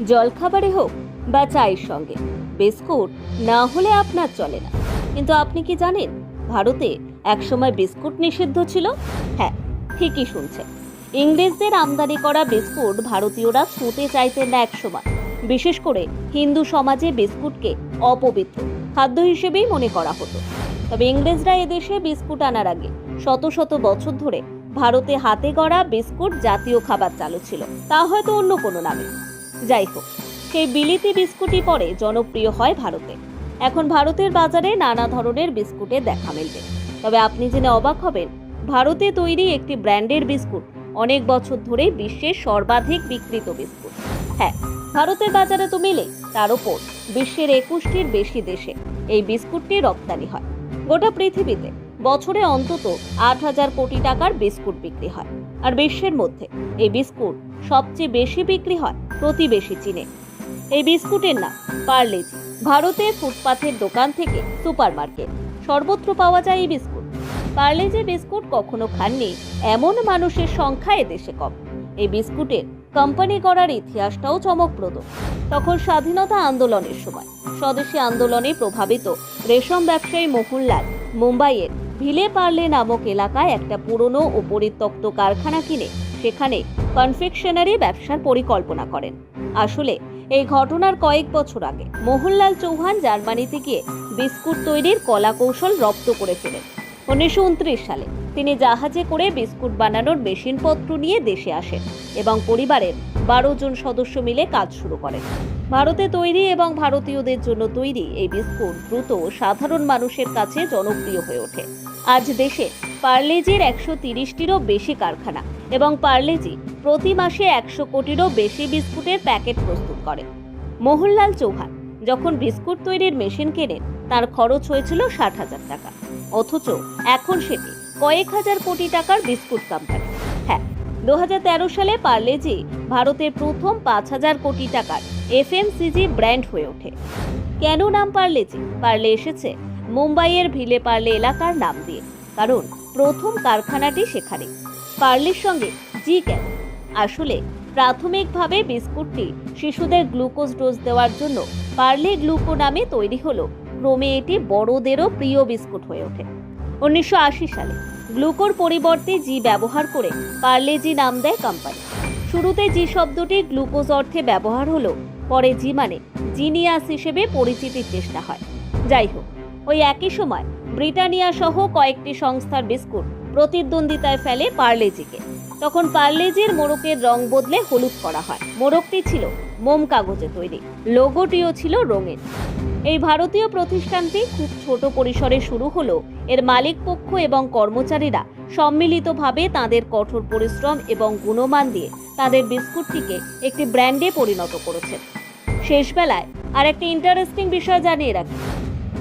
জলখাবারে হোক বা চায়ের সঙ্গে বিস্কুট না হলে আপনার চলে না। কিন্তু আপনি কি জানেন ভারতে একসময় বিস্কুট নিষিদ্ধ ছিল? হ্যাঁ, ঠিকই শুনছেন। ইংরেজদের আমদানি করা বিস্কুট ভারতীয়রা ছুঁতে চাইতেন না একসময়। বিশেষ করে হিন্দু সমাজে বিস্কুটকে অপবিত্র খাদ্য হিসেবেই মনে করা হতো। তবে ইংরেজরা এদেশে বিস্কুট আনার আগে শত শত বছর ধরে ভারতে হাতে গড়া বিস্কুট জাতীয় খাবার চালু ছিল, তা হয়তো অন্য কোনো নামে। যাই হোক, সেই বিলিতি বিস্কুটই পরে জনপ্রিয় হয় ভারতে। এখন ভারতের বাজারে নানা ধরনের বিস্কুটের দেখা মিলবে। তবে আপনি জেনে অবাক হবেন, ভারতে তৈরি একটি ব্র্যান্ডের বিস্কুট অনেক বছর ধরে বিশ্বের সর্বাধিক বিক্রিত বিস্কুট। হ্যাঁ, ভারতের বাজারে তো মেলে, তার উপর বিশ্বের 21টির বেশি দেশে এই বিস্কুটটি রপ্তানি হয়। গোটা পৃথিবীতে বছরে অন্তত 8,000 কোটি টাকার বিস্কুট বিক্রি হয়। আর বিশ্বের মধ্যে এই বিস্কুট সবচেয়ে বেশি বিক্রি হয় প্রতিবেশী চীনে। এই বিস্কুটের নাম পার্লেজি। ভারতে ফুটপাথের দোকান থেকে সুপারমার্কেট সর্বত্র পাওয়া যায় এই বিস্কুট। পার্লেজি বিস্কুট কখনো খাননি এমন মানুষের সংখ্যা এদেশে কম। এই বিস্কুটের কোম্পানি করার ইতিহাসটাও চমকপ্রদ। তখন স্বাধীনতা আন্দোলনের সময় স্বদেশী আন্দোলনে প্রভাবিত রেশম ব্যবসায়ী মোহনলাল মুম্বাইয়ের ভিলে পার্লে নামক এলাকায় একটা পুরনো ও পরিত্যক্ত কারখানা কিনে সেখানে কনফেকশনারি ব্যবসার পরিকল্পনা করেন। আসলে এই ঘটনার কয়েক বছর আগে মোহনলাল চৌহান জার্মানিতে গিয়ে বিস্কুট তৈরির কলা কৌশল রপ্ত করে ফেলেন। 1929 সালে তিনি জাহাজে করে বিস্কুট বানানোর মেশিনপত্র নিয়ে দেশে আসেন এবং পরিবারের 12 জন সদস্য মিলে কাজ শুরু করেন। ভারতে তৈরি এবং ভারতীয়দের জন্য তৈরি এই বিস্কুট দ্রুত সাধারণ মানুষের কাছে জনপ্রিয় হয়ে ওঠে। আজ দেশে পার্লেজির 130টিরও বেশি কারখানা এবং পার্লেজি প্রতি মাসে 100 কোটিরও বেশি বিস্কুটের প্যাকেট প্রস্তুত করে। মোহনলাল চৌহান যখন বিস্কুট তৈরির মেশিন কেনেন তার খরচ হয়েছিল 60,000 টাকা, অথচ এখন সেটি কয়েক হাজার কোটি টাকার বিস্কুট কোম্পানি। হ্যাঁ, 2013 সালে পার্লেজি ভারতের প্রথম 5,000 কোটি টাকার এফএমসিজি ব্র্যান্ড হয়ে ওঠে। কেন নাম পার্লেজি? পার্লে এসেছে মুম্বাইয়ের ভিলে পার্লে এলাকার নাম দিয়ে, কারণ প্রথম কারখানাটি সেখানে। পার্লের সঙ্গে জি কেন? আসলে প্রাথমিকভাবে বিস্কুটটি শিশুদের গ্লুকোজ ডোজ দেওয়ার জন্য পার্লে গ্লুকো নামে তৈরি হলো। ক্রমে এটি বড়দেরও প্রিয় বিস্কুট হয়ে ওঠে। 1980 সালে গ্লুকোর পরিবর্তে জি ব্যবহার করে পার্লেজি নাম দেয় কোম্পানি। শুরুতে জি শব্দটি গ্লুকোজ অর্থে ব্যবহার হলো, পরে জি মানে জিনিয়াস হিসেবে পরিচিতির চেষ্টা হয়। যাই হোক, ওই একই সময় ব্রিটানিয়া সহ কয়েকটি সংস্থার বিস্কুট প্রতিদ্বন্দ্বিতায় ফেলে পার্লেজিকে। তখন পার্লেজির মোড়কের রং বদলে হলুদ করা হয়। মোড়কটি ছিল মোম কাগজে তৈরি, লোগোটিও ছিল রঙিন। এই ভারতীয় প্রতিষ্ঠানটি খুব ছোট পরিসরে শুরু হলো। এর মালিক পক্ষ এবং কর্মচারীরা সম্মিলিতভাবে তাদের কঠোর পরিশ্রম এবং গুণমান দিয়ে তাদের বিস্কুটটিকে একটি ব্র্যান্ডে পরিণত করেছেন। শেষ বেলায় আর একটা ইন্টারেস্টিং বিষয় জানিয়ে রাখি,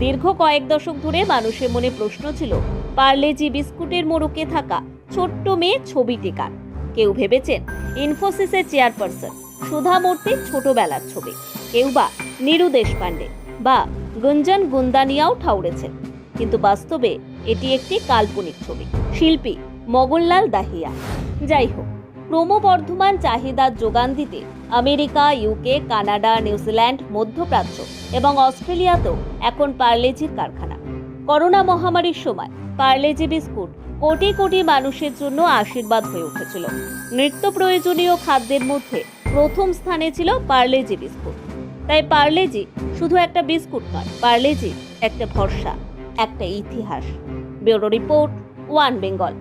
দীর্ঘ কয়েক দশক ধরে মানুষের মনে প্রশ্ন ছিল পার্লেজি বিস্কুটের মোড়কে থাকা ছোট্ট মেয়ে ছবিটি কার। কেউ ভেবেছেন ইনফোসিসের চেয়ারপারসন সুধা মূর্তির ছোটবেলার ছবি, কেউ বা নীরু দেশপান্ডে বা গুঞ্জন গুন্দানিয়াও ঠাউরেছেন। কিন্তু বাস্তবে এটি একটি কাল্পনিক ছবি, শিল্পী মগনলাল দাহিয়া। যাই হোক, ক্রমবর্ধমান চাহিদার যোগান দিতে আমেরিকা, ইউকে, কানাডা, নিউজিল্যান্ড, মধ্যপ্রাচ্য এবং অস্ট্রেলিয়াতেও এখন পার্লেজির কারখানা। করোনা মহামারীর সময় পার্লেজি বিস্কুট কোটি কোটি মানুষের জন্য আশীর্বাদ হয়ে উঠেছিল। নিত্য প্রয়োজনীয় খাদ্যের মধ্যে প্রথম স্থানে ছিল পার্লেজি বিস্কুট। তাই পার্লেজি শুধু একটা বিস্কুট নয়, পার্লেজি একটা ভরসা, একটা ইতিহাস। Bureau report, one Bengal.